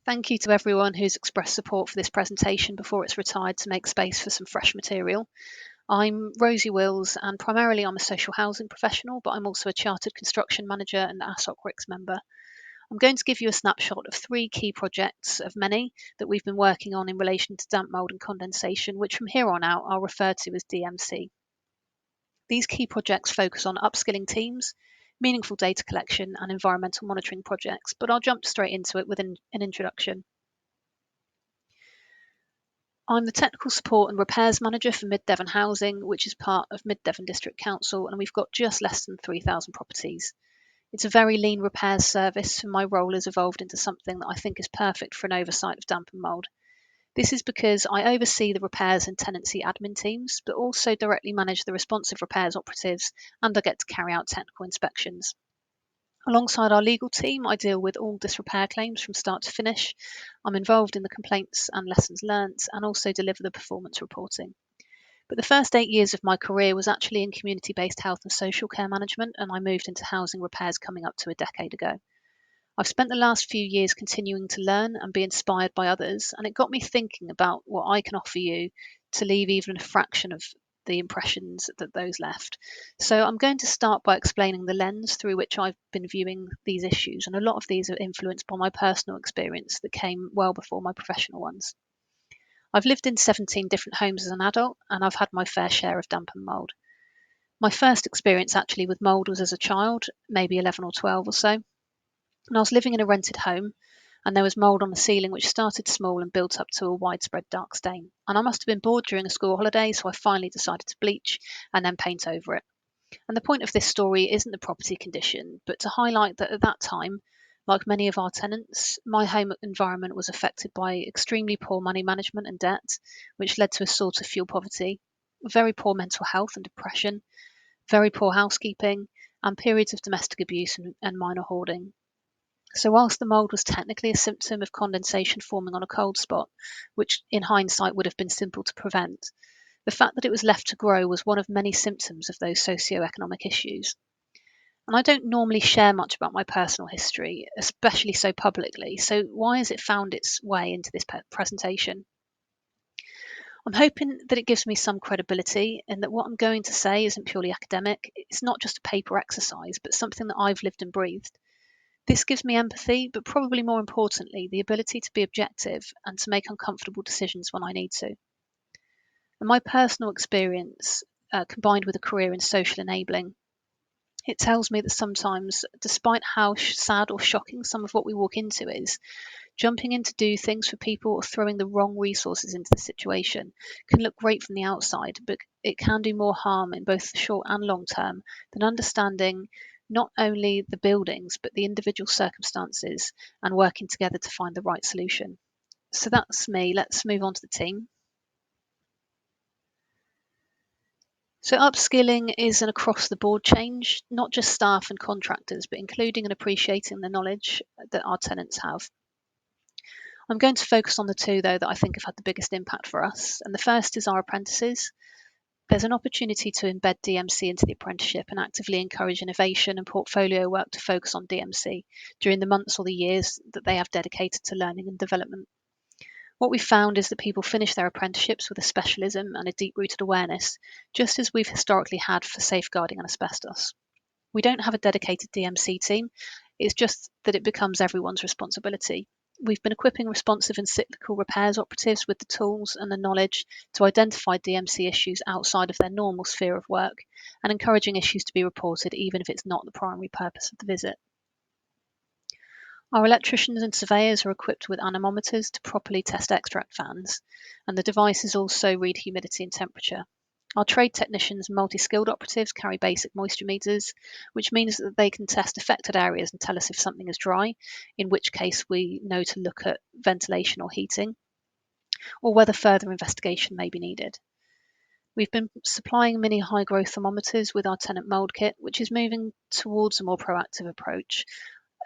Thank you to everyone who's expressed support for this presentation before it's retired to make space for some fresh material. I'm Rosie Wills, and primarily I'm a social housing professional, but I'm also a chartered construction manager and ASOC RICS member. I'm going to give you a snapshot of 3 key projects of many that we've been working on in relation to damp, mould and condensation, which from here on out I'll refer to as DMC. These key projects focus on upskilling teams, meaningful data collection and environmental monitoring projects, but I'll jump straight into it with an introduction. I'm the Technical Support and Repairs Manager for Mid Devon Housing, which is part of Mid Devon District Council, and we've got just less than 3,000 properties. It's a very lean repairs service, and my role has evolved into something that I think is perfect for an oversight of damp and mould. This is because I oversee the repairs and tenancy admin teams, but also directly manage the responsive repairs operatives, and I get to carry out technical inspections. Alongside our legal team, I deal with all disrepair claims from start to finish. I'm involved in the complaints and lessons learnt, and also deliver the performance reporting. But the first 8 years of my career was actually in community-based health and social care management, and I moved into housing repairs coming up to a decade ago. I've spent the last few years continuing to learn and be inspired by others, and it got me thinking about what I can offer you to leave even a fraction of the impressions that those left. So I'm going to start by explaining the lens through which I've been viewing these issues, and a lot of these are influenced by my personal experience that came well before my professional ones. I've lived in 17 different homes as an adult, and I've had my fair share of damp and mould. My first experience actually with mould was as a child, maybe 11 or 12 or so, and I was living in a rented home, and there was mould on the ceiling which started small and built up to a widespread dark stain. And I must have been bored during a school holiday, so I finally decided to bleach and then paint over it. And the point of this story isn't the property condition, but to highlight that at that time, like many of our tenants, my home environment was affected by extremely poor money management and debt, which led to a sort of fuel poverty, very poor mental health and depression, very poor housekeeping, and periods of domestic abuse and minor hoarding. So whilst the mould was technically a symptom of condensation forming on a cold spot, which in hindsight would have been simple to prevent, the fact that it was left to grow was one of many symptoms of those socio-economic issues. And I don't normally share much about my personal history, especially so publicly, so why has it found its way into this presentation? I'm hoping that it gives me some credibility and that what I'm going to say isn't purely academic. It's not just a paper exercise, but something that I've lived and breathed. This gives me empathy, but probably more importantly, the ability to be objective and to make uncomfortable decisions when I need to. And my personal experience, combined with a career in social enabling, it tells me that sometimes, despite how sad or shocking some of what we walk into is, jumping in to do things for people or throwing the wrong resources into the situation can look great from the outside, but it can do more harm in both the short and long term than understanding not only the buildings, but the individual circumstances and working together to find the right solution. So that's me. Let's move on to the team. So upskilling is an across-the-board change, not just staff and contractors, but including and appreciating the knowledge that our tenants have. I'm going to focus on the 2, though, that I think have had the biggest impact for us. And the first is our apprentices. There's an opportunity to embed DMC into the apprenticeship and actively encourage innovation and portfolio work to focus on DMC during the months or the years that they have dedicated to learning and development. What we found is that people finish their apprenticeships with a specialism and a deep-rooted awareness, just as we've historically had for safeguarding and asbestos. We don't have a dedicated DMC team, it's just that it becomes everyone's responsibility. We've been equipping responsive and cyclical repairs operatives with the tools and the knowledge to identify DMC issues outside of their normal sphere of work and encouraging issues to be reported even if it's not the primary purpose of the visit. Our electricians and surveyors are equipped with anemometers to properly test extract fans, and the devices also read humidity and temperature. Our trade technicians and multi-skilled operatives carry basic moisture meters, which means that they can test affected areas and tell us if something is dry, in which case we know to look at ventilation or heating, or whether further investigation may be needed. We've been supplying mini high-growth thermometers with our tenant mould kit, which is moving towards a more proactive approach,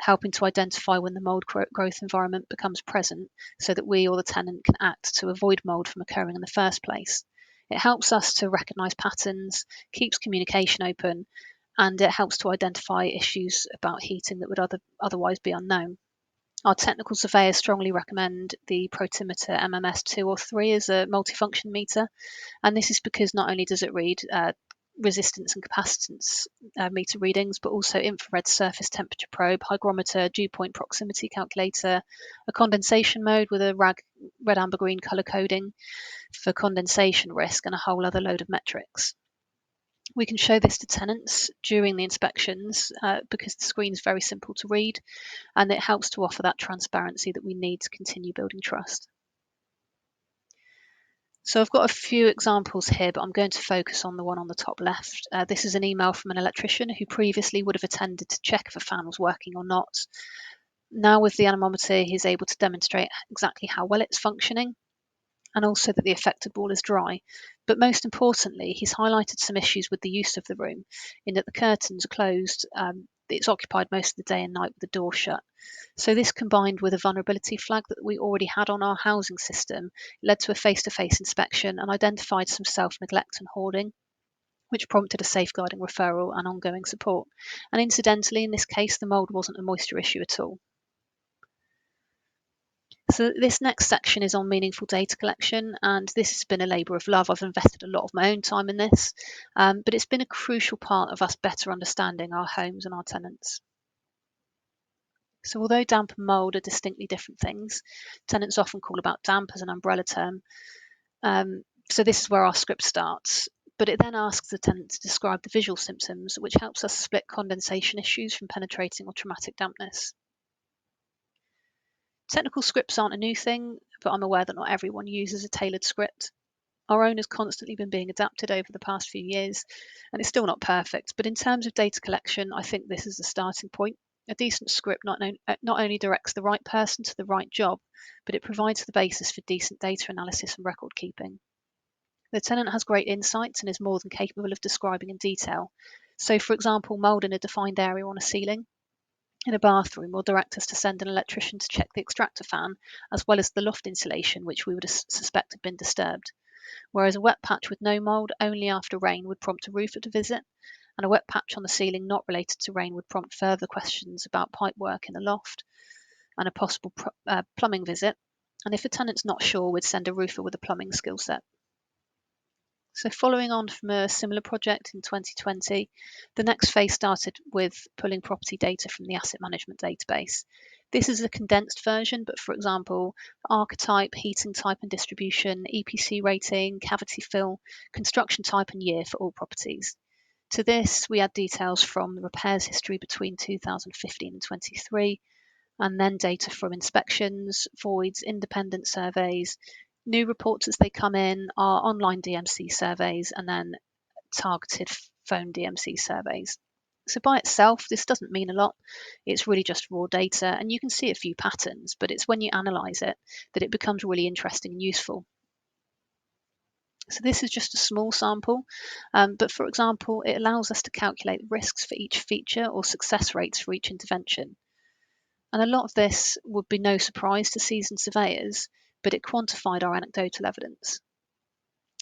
helping to identify when the mould growth environment becomes present so that we or the tenant can act to avoid mould from occurring in the first place. It helps us to recognise patterns, keeps communication open, and it helps to identify issues about heating that would otherwise be unknown. Our technical surveyors strongly recommend the protimeter MMS 2 or 3 as a multifunction meter, and this is because not only does it read resistance and capacitance meter readings, but also infrared surface temperature probe, hygrometer, dew point proximity calculator, a condensation mode with a red, amber, green color coding for condensation risk, and a whole other load of metrics. We can show this to tenants during the inspections because the screen is very simple to read, and it helps to offer that transparency that we need to continue building trust. So I've got a few examples here, but I'm going to focus on the one on the top left. This is an email from an electrician who previously would have attended to check if a fan was working or not. Now with the anemometer, he's able to demonstrate exactly how well it's functioning, and also that the affected wall is dry. But most importantly, he's highlighted some issues with the use of the room, in that the curtains are closed, it's occupied most of the day and night with the door shut. So this, combined with a vulnerability flag that we already had on our housing system, led to a face-to-face inspection and identified some self-neglect and hoarding, which prompted a safeguarding referral and ongoing support. And incidentally, in this case, the mould wasn't a moisture issue at all. So this next section is on meaningful data collection, and this has been a labour of love. I've invested a lot of my own time in this, but it's been a crucial part of us better understanding our homes and our tenants. So although damp and mould are distinctly different things, tenants often call about damp as an umbrella term. So this is where our script starts, but it then asks the tenant to describe the visual symptoms, which helps us split condensation issues from penetrating or traumatic dampness. Technical scripts aren't a new thing, but I'm aware that not everyone uses a tailored script. Our own has constantly been being adapted over the past few years, and it's still not perfect, but in terms of data collection, I think this is the starting point. A decent script not only directs the right person to the right job, but it provides the basis for decent data analysis and record keeping. The tenant has great insights and is more than capable of describing in detail. So, for example, mould in a defined area on a ceiling in a bathroom will direct us to send an electrician to check the extractor fan, as well as the loft insulation, which we would suspect had been disturbed. Whereas a wet patch with no mould only after rain would prompt a roofer to visit, and a wet patch on the ceiling not related to rain would prompt further questions about pipe work in the loft and a possible plumbing visit. And if a tenant's not sure, we'd send a roofer with a plumbing skill set. So following on from a similar project in 2020, the next phase started with pulling property data from the asset management database. This is a condensed version, but for example, archetype, heating type and distribution, EPC rating, cavity fill, construction type and year for all properties. To this, we add details from the repairs history between 2015 and 23, and then data from inspections, voids, independent surveys, new reports as they come in, our online DMC surveys, and then targeted phone DMC surveys. So by itself, this doesn't mean a lot. It's really just raw data, and you can see a few patterns, but it's when you analyse it that it becomes really interesting and useful. So this is just a small sample, but for example, it allows us to calculate risks for each feature or success rates for each intervention. And a lot of this would be no surprise to seasoned surveyors, but it quantified our anecdotal evidence.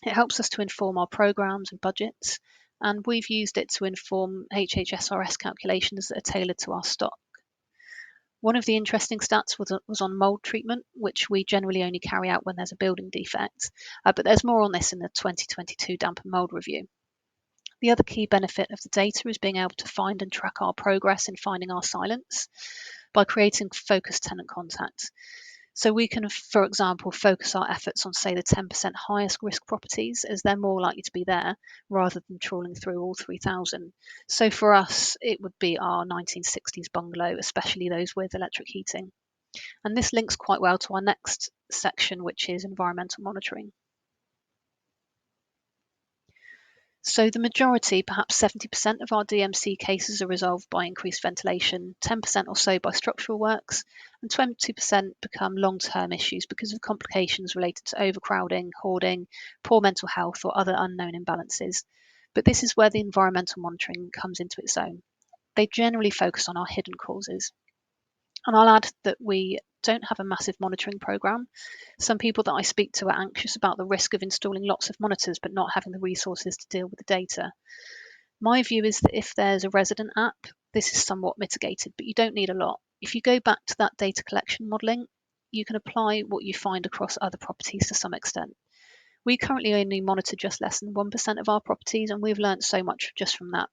It helps us to inform our programs and budgets, and we've used it to inform HHSRS calculations that are tailored to our stock. One of the interesting stats was on mould treatment, which we generally only carry out when there's a building defect, but there's more on this in the 2022 Damp and Mould review. The other key benefit of the data is being able to find and track our progress in finding our silence by creating focused tenant contact. So we can, for example, focus our efforts on, say, the 10% highest risk properties, as they're more likely to be there, rather than trawling through all 3,000. So for us, it would be our 1960s bungalow, especially those with electric heating. And this links quite well to our next section, which is environmental monitoring. So the majority, perhaps 70% of our DMC cases are resolved by increased ventilation, 10% or so by structural works, and 20% become long-term issues because of complications related to overcrowding, hoarding, poor mental health, or other unknown imbalances. But this is where the environmental monitoring comes into its own. They generally focus on our hidden causes. And I'll add that we don't have a massive monitoring program. Some people that I speak to are anxious about the risk of installing lots of monitors but not having the resources to deal with the data. My view is that if there's a resident app, this is somewhat mitigated, but you don't need a lot. If you go back to that data collection modelling, you can apply what you find across other properties to some extent. We currently only monitor just less than 1% of our properties, and we've learned so much just from that.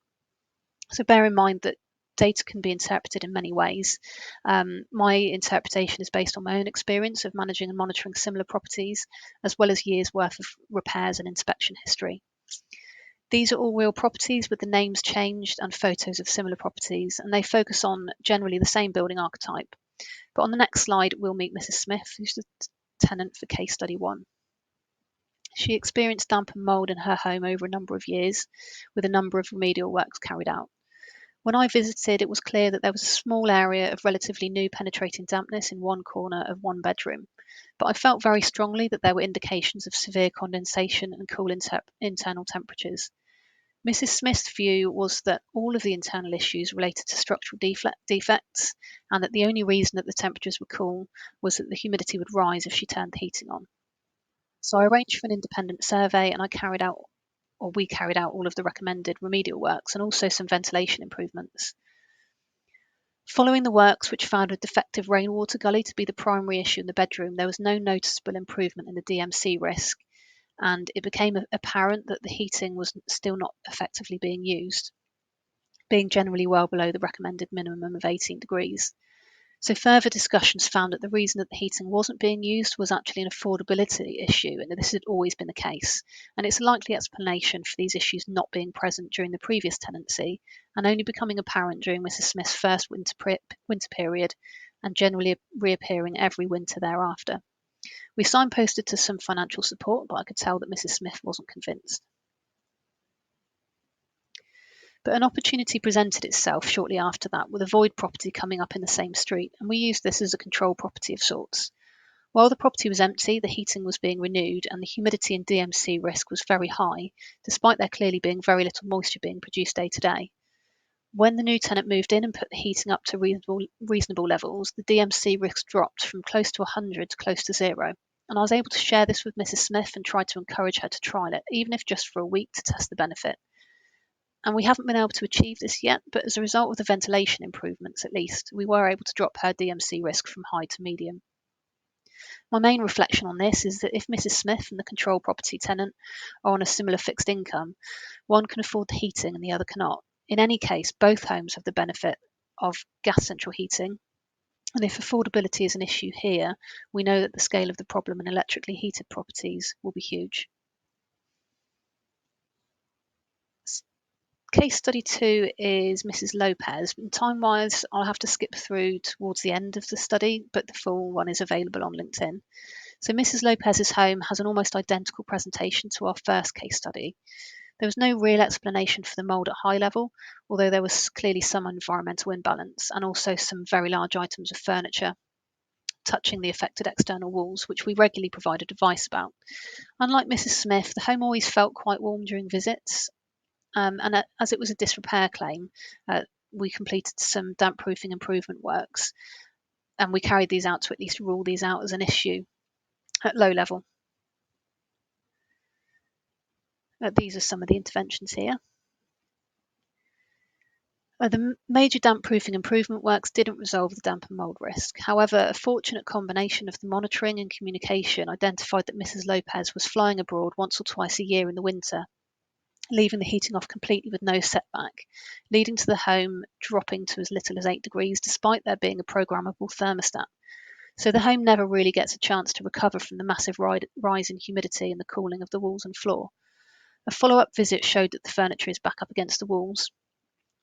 So bear in mind that data can be interpreted in many ways. My interpretation is based on my own experience of managing and monitoring similar properties, as well as years' worth of repairs and inspection history. These are all real properties with the names changed and photos of similar properties, and they focus on generally the same building archetype. But on the next slide, we'll meet Mrs. Smith, who's the tenant for case study 1. She experienced damp and mould in her home over a number of years, with a number of remedial works carried out. When I visited, it was clear that there was a small area of relatively new penetrating dampness in one corner of one bedroom, but I felt very strongly that there were indications of severe condensation and cool internal temperatures. Mrs. Smith's view was that all of the internal issues related to structural defects, and that the only reason that the temperatures were cool was that the humidity would rise if she turned the heating on. So I arranged for an independent survey, and we carried out all of the recommended remedial works and also some ventilation improvements. Following the works, which found a defective rainwater gully to be the primary issue in the bedroom, there was no noticeable improvement in the DMC risk, and it became apparent that the heating was still not effectively being used, being generally well below the recommended minimum of 18 degrees. So further discussions found that the reason that the heating wasn't being used was actually an affordability issue, and this had always been the case. And it's a likely explanation for these issues not being present during the previous tenancy and only becoming apparent during Mrs. Smith's first winter period, and generally reappearing every winter thereafter. We signposted to some financial support, but I could tell that Mrs. Smith wasn't convinced. But an opportunity presented itself shortly after that, with a void property coming up in the same street, and we used this as a control property of sorts. While the property was empty, the heating was being renewed, and the humidity and DMC risk was very high, despite there clearly being very little moisture being produced day to day. When the new tenant moved in and put the heating up to reasonable levels, the DMC risk dropped from close to 100 to close to 0. And I was able to share this with Mrs. Smith and try to encourage her to trial it, even if just for a week, to test the benefit. And we haven't been able to achieve this yet, but as a result of the ventilation improvements at least, we were able to drop her DMC risk from high to medium. My main reflection on this is that if Mrs. Smith and the control property tenant are on a similar fixed income, one can afford the heating and the other cannot. In any case, both homes have the benefit of gas central heating, and if affordability is an issue here, we know that the scale of the problem in electrically heated properties will be huge. Case study 2 is Mrs. Lopez. Time-wise, I'll have to skip through towards the end of the study, but the full one is available on LinkedIn. So Mrs. Lopez's home has an almost identical presentation to our first case study. There was no real explanation for the mould at high level, although there was clearly some environmental imbalance and also some very large items of furniture touching the affected external walls, which we regularly provided advice about. Unlike Mrs. Smith, the home always felt quite warm during visits, and as it was a disrepair claim, we completed some damp proofing improvement works, and we carried these out to at least rule these out as an issue at low level. These are some of the interventions here. The major damp proofing improvement works didn't resolve the damp and mould risk. However, a fortunate combination of the monitoring and communication identified that Mrs. Lopez was flying abroad once or twice a year in the winter, leaving the heating off completely with no setback, leading to the home dropping to as little as 8 degrees despite there being a programmable thermostat. So the home never really gets a chance to recover from the massive rise in humidity and the cooling of the walls and floor. A follow-up visit showed that the furniture is back up against the walls,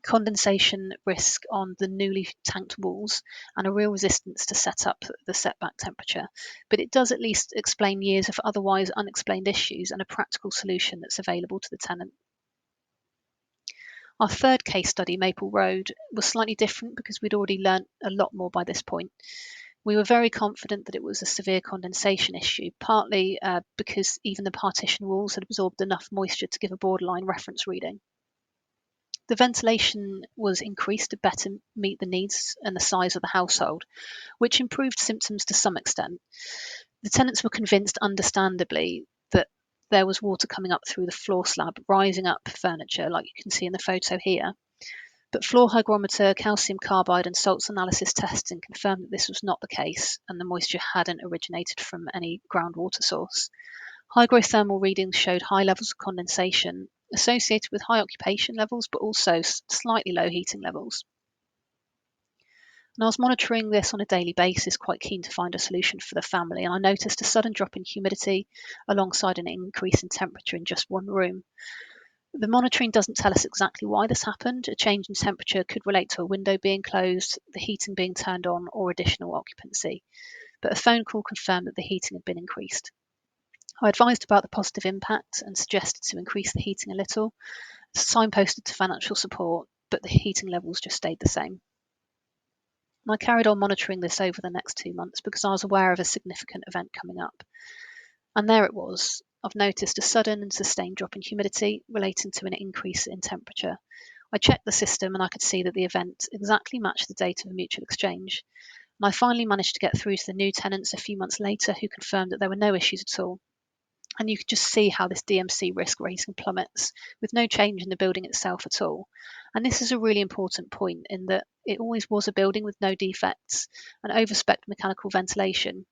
condensation risk on the newly tanked walls, and a real resistance to set up the setback temperature. But it does at least explain years of otherwise unexplained issues and a practical solution that's available to the tenant. Our third case study, Maple Road, was slightly different because we'd already learnt a lot more by this point. We were very confident that it was a severe condensation issue, partly because even the partition walls had absorbed enough moisture to give a borderline reference reading. The ventilation was increased to better meet the needs and the size of the household, which improved symptoms to some extent. The tenants were convinced, understandably, that there was water coming up through the floor slab, rising up furniture, like you can see in the photo here. But floor hygrometer, calcium carbide and salts analysis testing confirmed that this was not the case and the moisture hadn't originated from any groundwater source. Hygrothermal readings showed high levels of condensation associated with high occupation levels, but also slightly low heating levels. And I was monitoring this on a daily basis, quite keen to find a solution for the family, and I noticed a sudden drop in humidity alongside an increase in temperature in just one room. The monitoring doesn't tell us exactly why this happened. A change in temperature could relate to a window being closed, the heating being turned on, or additional occupancy. But a phone call confirmed that the heating had been increased. I advised about the positive impact and suggested to increase the heating a little, signposted to financial support, but the heating levels just stayed the same. And I carried on monitoring this over the next 2 months because I was aware of a significant event coming up. And there it was. I've noticed a sudden and sustained drop in humidity relating to an increase in temperature. I checked the system and I could see that the event exactly matched the date of a mutual exchange. And I finally managed to get through to the new tenants a few months later who confirmed that there were no issues at all. And you could just see how this DMC risk rating plummets with no change in the building itself at all. And this is a really important point in that it always was a building with no defects and overspec mechanical ventilation.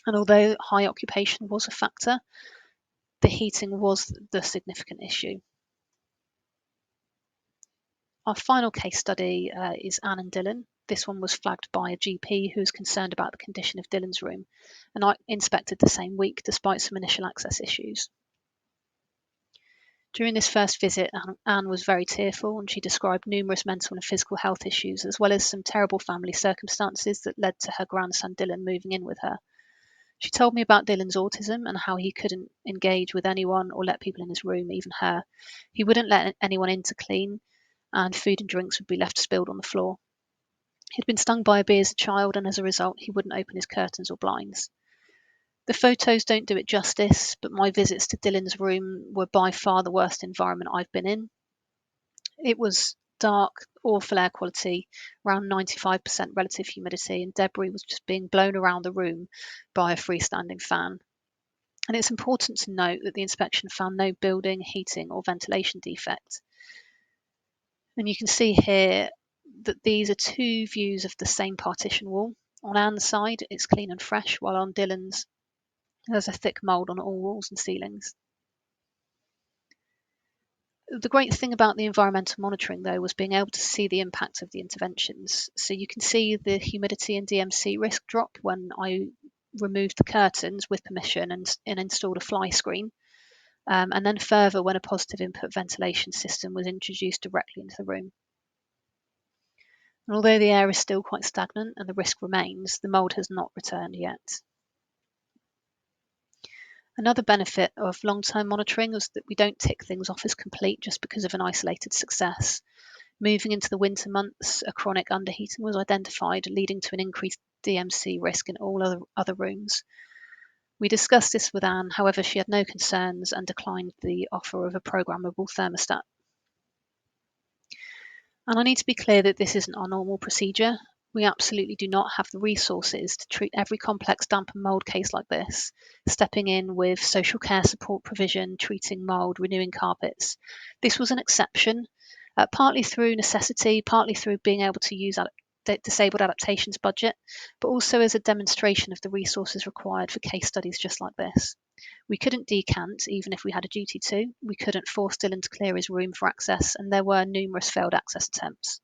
And although high occupation was a factor, the heating was the significant issue. Our final case study is Anne and Dylan. This one was flagged by a GP who was concerned about the condition of Dylan's room, and I inspected the same week despite some initial access issues. During this first visit, Anne was very tearful and she described numerous mental and physical health issues, as well as some terrible family circumstances that led to her grandson Dylan moving in with her. She told me about Dylan's autism and how he couldn't engage with anyone or let people in his room, even her. He wouldn't let anyone in to clean, and food and drinks would be left spilled on the floor. He'd been stung by a bee as a child, and as a result, he wouldn't open his curtains or blinds. The photos don't do it justice, but my visits to Dylan's room were by far the worst environment I've been in. It was dark, awful air quality, around 95% relative humidity, and debris was just being blown around the room by a freestanding fan. And it's important to note that the inspection found no building, heating, or ventilation defect. And you can see here that these are two views of the same partition wall. On Anne's side, it's clean and fresh, while on Dylan's, there's a thick mould on all walls and ceilings. The great thing about the environmental monitoring, though, was being able to see the impact of the interventions. So you can see the humidity and DMC risk drop when I removed the curtains with permission and installed a fly screen. And then further when a positive input ventilation system was introduced directly into the room. And although the air is still quite stagnant and the risk remains, the mould has not returned yet. Another benefit of long-term monitoring is that we don't tick things off as complete just because of an isolated success. Moving into the winter months, a chronic underheating was identified, leading to an increased DMC risk in all other rooms. We discussed this with Anne, however, she had no concerns and declined the offer of a programmable thermostat. And I need to be clear that this isn't our normal procedure. We absolutely do not have the resources to treat every complex damp and mould case like this, stepping in with social care support provision, treating mould, renewing carpets. This was an exception, partly through necessity, partly through being able to use disabled adaptations budget, but also as a demonstration of the resources required for case studies just like this. We couldn't decant, even if we had a duty to. We couldn't force Dylan to clear his room for access, and there were numerous failed access attempts.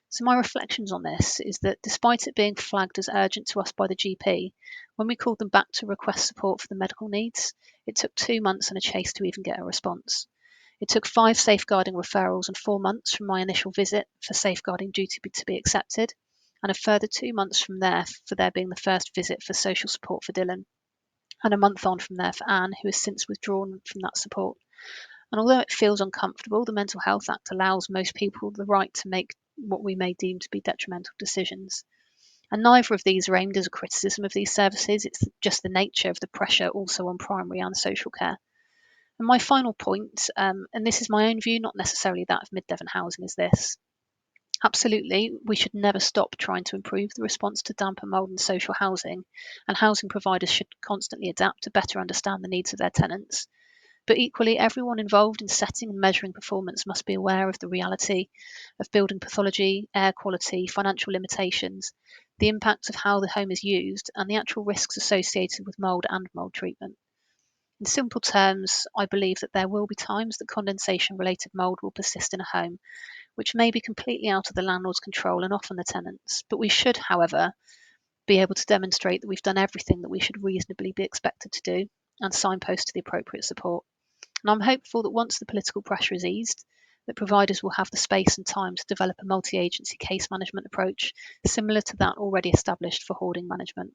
So my reflections on this is that despite it being flagged as urgent to us by the GP, when we called them back to request support for the medical needs, it took 2 months and a chase to even get a response. It took 5 safeguarding referrals and 4 months from my initial visit for safeguarding duty to be accepted, and a further 2 months from there for there being the first visit for social support for Dylan, and a month on from there for Anne, who has since withdrawn from that support. And although it feels uncomfortable, the Mental Health Act allows most people the right to make what we may deem to be detrimental decisions. And neither of these are aimed as a criticism of these services, it's just the nature of the pressure also on primary and social care. And my final point, and this is my own view, not necessarily that of Mid Devon Housing, is this. Absolutely, we should never stop trying to improve the response to damp and mould in social housing, and housing providers should constantly adapt to better understand the needs of their tenants. But equally, everyone involved in setting and measuring performance must be aware of the reality of building pathology, air quality, financial limitations, the impact of how the home is used, and the actual risks associated with mould and mould treatment. In simple terms, I believe that there will be times that condensation-related mould will persist in a home, which may be completely out of the landlord's control and often the tenant's. But we should, however, be able to demonstrate that we've done everything that we should reasonably be expected to do and signpost to the appropriate support. And I'm hopeful that once the political pressure is eased, that providers will have the space and time to develop a multi-agency case management approach similar to that already established for hoarding management.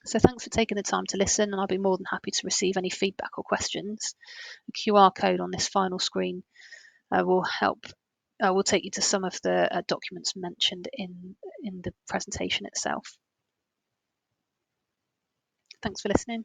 So thanks for taking the time to listen, and I'll be more than happy to receive any feedback or questions. The QR code on this final screen will take you to some of the documents mentioned in the presentation itself. Thanks for listening.